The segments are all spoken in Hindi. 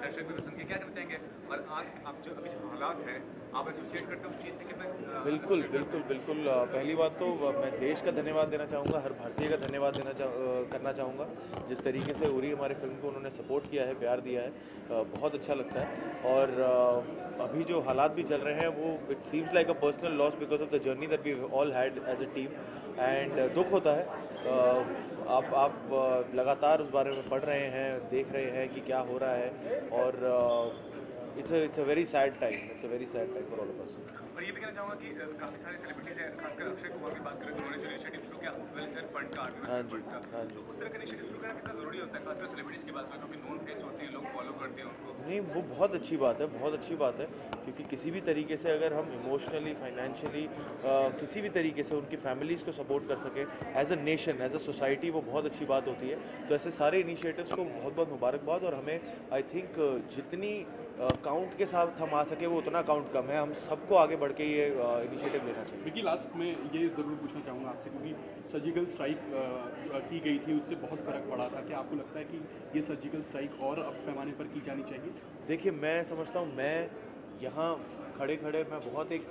दर्शक भी पसंद किए, क्या कहना चाहेंगे? और आज आप जो अभी जो हालात है, आप एसोसिएट करते हो उस चीज़ से कितना बिल्कुल, बिल्कुल, बिल्कुल। पहली बात तो मैं देश का धन्यवाद देना चाहूँगा, हर भारतीय का धन्यवाद करना चाहूँगा। जिस तरीके से उरी हमारे फ़िल्म को उन्होंने सपोर्ट किया है, प्यार दिया है, बहुत अच्छा लगता है। और अभी जो हालात भी चल रहे हैं वो it seems like a personal loss because of the journey that we all had as a team and दुःख होता है। आप लगातार उस बारे में पढ़ रहे हैं, देख रहे हैं कि क्या हो रहा है और it's a very sad time, it's a very sad time for all of us. और ये भी कहना चाहूँगा कि काफ़ी सारे सेलिब्रिटीज़ हैं, खासकर अक्षय कुमार की बात करें तो उन्होंने जो इनिशिएटिव शुरू किया वेलफेयर फंड का, आर्मी हाँ वेलफेयर जी, फंड का, हाँ जी। तो उस तरह का इनिशिएटिव शुरू करना कितना ज़रूरी होता है, खासकर सेलिब्रिटीज़ की बात करें क्योंकि नोन फेस होते हैं, लोग फॉलो करते हैं उनको। नहीं, वो बहुत अच्छी बात है, बहुत अच्छी बात है, क्योंकि किसी भी तरीके से अगर हम इमोशनली, फाइनेंशियली किसी भी तरीके से उनकी फैमिलीज़ को सपोर्ट कर सकें as a nation, as a society, वो बहुत अच्छी बात होती है। तो ऐसे सारे इनिशिएटिव्स को बहुत बहुत मुबारकबाद। और हमें आई थिंक जितनी काउंट के साथ हम आ सके वो उतना काउंट कम है, हम सबको आगे बढ़ के ये इनिशिएटिव लेना चाहिए। विकी, लास्ट में ये ज़रूर पूछना चाहूँगा आपसे, क्योंकि सर्जिकल स्ट्राइक की गई थी, उससे बहुत फ़र्क पड़ा था। क्या आपको लगता है कि ये सर्जिकल स्ट्राइक और अब पैमाने पर की जानी चाहिए? देखिए, मैं समझता हूँ, मैं यहाँ खड़े खड़े मैं बहुत एक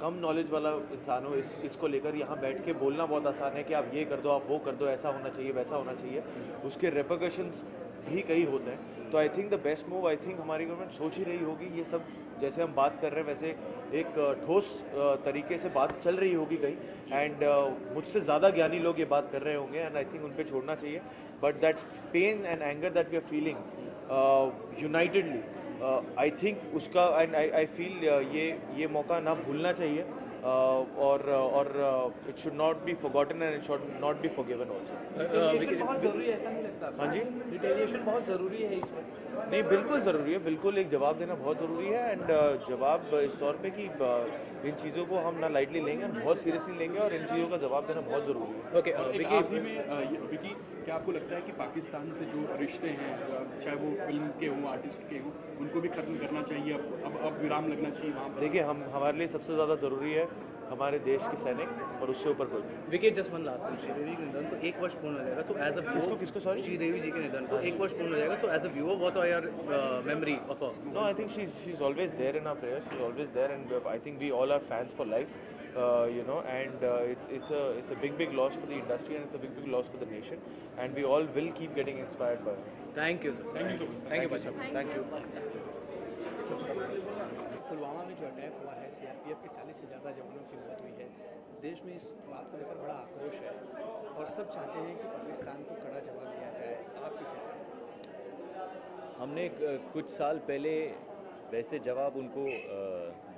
कम नॉलेज वाला इंसान हूँ इसको लेकर। यहाँ बैठ के बोलना बहुत आसान है कि आप ये कर दो, आप वो कर दो, ऐसा होना चाहिए, वैसा होना चाहिए। उसके रेपरकशंस भी कई होते हैं। तो I think the best move, I think हमारी गवर्नमेंट सोच ही रही होगी ये सब, जैसे हम बात कर रहे हैं वैसे एक ठोस तरीके से बात चल रही होगी कहीं। एंड मुझसे ज़्यादा ज्ञानी लोग ये बात कर रहे होंगे एंड आई थिंक उन पर छोड़ना चाहिए। But that pain and anger that we are feeling unitedly, I think उसका एंड आई फील ये मौका ना भूलना चाहिए। और it should not be forgotten and it should not be forgiven also. Retaliation बहुत ज़रूरी है, ऐसा नहीं लगता? हाँ जी, रिटेलिएशन बहुत ज़रूरी है इस वक्त। नहीं, बिल्कुल ज़रूरी है, बिल्कुल एक जवाब देना बहुत ज़रूरी है। एंड जवाब इस तौर पे कि इन चीज़ों को हम ना लाइटली लेंगे, हम बहुत सीरियसली लेंगे और इन चीज़ों का जवाब देना बहुत ज़रूरी है। ओके, और एक विकी, आखिरी में विकी, क्या आपको लगता है कि पाकिस्तान से जो रिश्ते हैं, चाहे वो फिल्म के हों, आर्टिस्ट के हों, उनको भी खत्म करना चाहिए? अब विराम लगना चाहिए वहाँ पर? देखिए, हम हमारे लिए सबसे ज़्यादा ज़रूरी है हमारे देश के सैनिक और उससे ऊपर कोई नहीं। Vicky, just one last thing, Sridevi के निधन को 1 वर्ष पूर्ण हो जाएगा, सो एज अ किसको sorry? श्रीदेवी जी के निधन को 1 वर्ष पूर्ण हो जाएगा, so as a viewer what are your memory of her? No, I think she's always there in our prayers. She's always there, and I think we all are fans for life. And it's a big loss for the industry, and it's a big loss for the nation. And we all will keep getting inspired by her. Thank you sir, thank you so much. Thank you so much. Thank you. Pulwama में जो अटैक हुआ है, सीआरपीएफ के 40 से ज़्यादा जवानों की मौत हुई है। देश में इस बात को लेकर बड़ा आक्रोश है और सब चाहते हैं कि पाकिस्तान को कड़ा जवाब दिया जाए। आपकी क्या राय है? हमने कुछ साल पहले वैसे जवाब उनको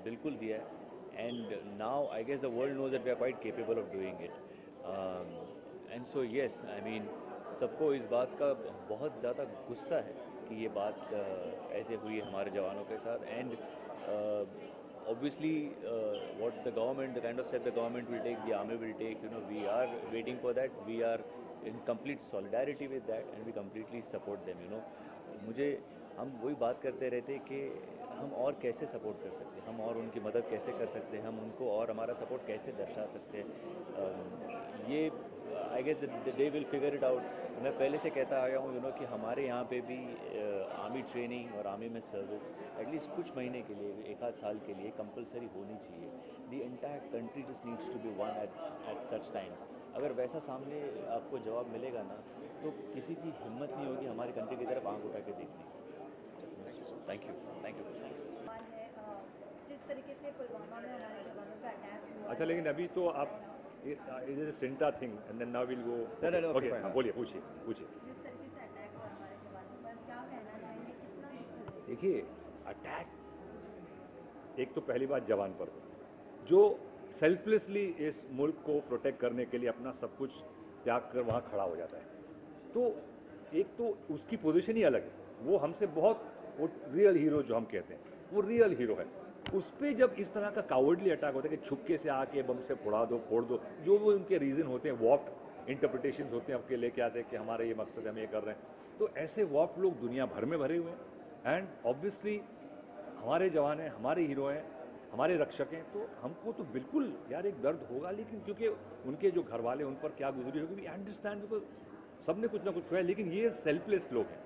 बिल्कुल दिया है। And now I guess the world knows that we are quite capable of doing it. And so yes, I mean सबको इस बात का बहुत ज़्यादा गुस्सा है कि ये बात ऐसे हुई है हमारे जवानों के साथ। And obviously what the government, the kind of step the government will take, the army will take, we are waiting for that. We are in complete solidarity with that and we completely support them. हम वही बात करते रहते कि हम और कैसे सपोर्ट कर सकते हैं, हम और उनकी मदद कैसे कर सकते हैं, हम उनको और हमारा सपोर्ट कैसे दर्शा सकते हैं। ये I guess the day will figure it out. मैं पहले से कहता आया हूँ कि हमारे यहाँ पे भी आर्मी ट्रेनिंग और आर्मी में सर्विस एटलीस्ट कुछ महीने के लिए, 1 आध साल के लिए कंपलसरी होनी चाहिए। The entire country just needs to be one at such times. अगर वैसा सामने आपको जवाब मिलेगा ना, तो किसी की हिम्मत नहीं होगी हमारी कंट्री की तरफ आंख उठा के देखने की। Thank you. जिस तरीके से पुलवामा में हमारे जवानों पे अटैक हुआ। अच्छा, लेकिन अभी तो आप इट इज सिंटा thing and then now will go. Okay, हाँ, बोलिए, पूछिए। जिस तरीके से अटैक हुआ हमारे जवानों पर, क्या कहना चाहेंगे, कितना दुख है? देखिए, अटैक एक तो पहली बात जवान पर जो सेल्फलेसली इस मुल्क को प्रोटेक्ट करने के लिए अपना सब कुछ त्याग कर वहाँ खड़ा हो जाता है, तो एक तो उसकी पोजीशन ही अलग है। वो हमसे बहुत, वो रियल हीरो जो हम कहते हैं, वो रियल हीरो है। उस पर जब इस तरह का कावर्डली अटैक होता है कि छुपके से आके बम से फोड़ दो, जो वो उनके रीज़न होते हैं, वॉप्ड इंटरप्रिटेशंस होते हैं, आपके लेके आते हैं कि हमारा ये मकसद है, हम ये कर रहे हैं। तो ऐसे वॉप्ड लोग दुनिया भर में भरे हुए हैं। एंड ऑब्वियसली हमारे जवान हैं, हमारे हीरो हैं, हमारे रक्षक हैं, तो हमको तो बिल्कुल यार एक दर्द होगा। लेकिन क्योंकि उनके जो घर वाले, उन पर क्या गुजरी होगी, वी अंडरस्टैंड, बिकॉज सब ने कुछ ना कुछ खोया। लेकिन ये सेल्फलेस लोग हैं,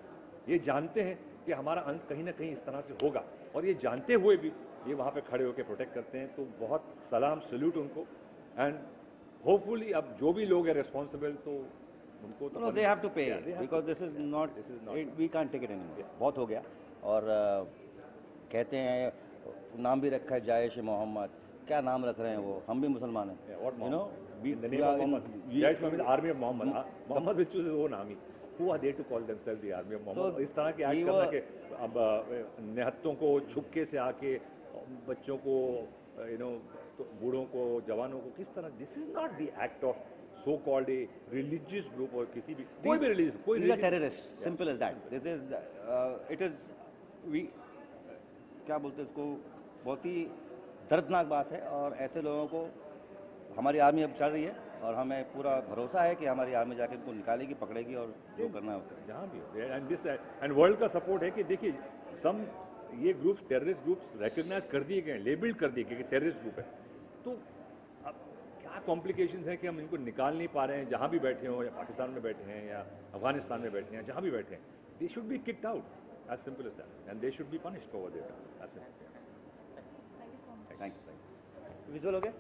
ये जानते हैं कि हमारा अंत कहीं ना कहीं इस तरह से होगा, और ये जानते हुए भी ये वहाँ पे खड़े होकर प्रोटेक्ट करते हैं, तो बहुत सलाम, सल्यूट उनको। एंड होपफुली अब जो भी लोग हैं रिस्पॉन्सिबल, तो उनको तो they have to pay, Yeah, they have because to this is not, This is not- we can't take it anymore, बहुत हो गया। और कहते हैं नाम भी रखा है जायश मोहम्मद, क्या नाम रख रहे हैं वो, हम भी मुसलमान हैं, Yeah, what you know, In the name of Muhammad. Jaish Mohammed, army of Muhammad. Muhammad will choose his own army. Who are they to call themselves the army of Muhammad? So, इस तरह के he एक्ट करना was- कि अब निहत्तों को छुपके से आके बच्चों को तो बूढ़ों को, जवानों को किस तरह, this is not the act of so called a religious group और किसी भी कोई भी रिलीजियस, कोई These are terrorists, simple as that. This is, it is, we, क्या बोलते हैं इसको, बहुत ही दर्दनाक बात है। और ऐसे लोगों को हमारी आर्मी अब चल रही है, और हमें पूरा भरोसा है कि हमारी आर्मी जाके उनको निकालेगी, पकड़ेगी, और जो करना है वो करेगी। जहाँ भी एंड दिस एंड वर्ल्ड का सपोर्ट है कि देखिए सम ये ग्रुप्स, टेररिस्ट ग्रुप्स रिकग्नाइज कर दिए गए, लेबल्ड कर दिए गए कि टेररिस्ट ग्रुप है। तो अब क्या कॉम्प्लिकेशंस हैं कि हम इनको निकाल नहीं पा रहे हैं, जहाँ भी बैठे हों, या पाकिस्तान में बैठे हैं या अफगानिस्तान में बैठे हैं, जहाँ भी बैठे हैं, they should be kicked out, as simple as that, and they should be punished for what they have done, as simple. Thank you so much. Thank you. Visual हो गया?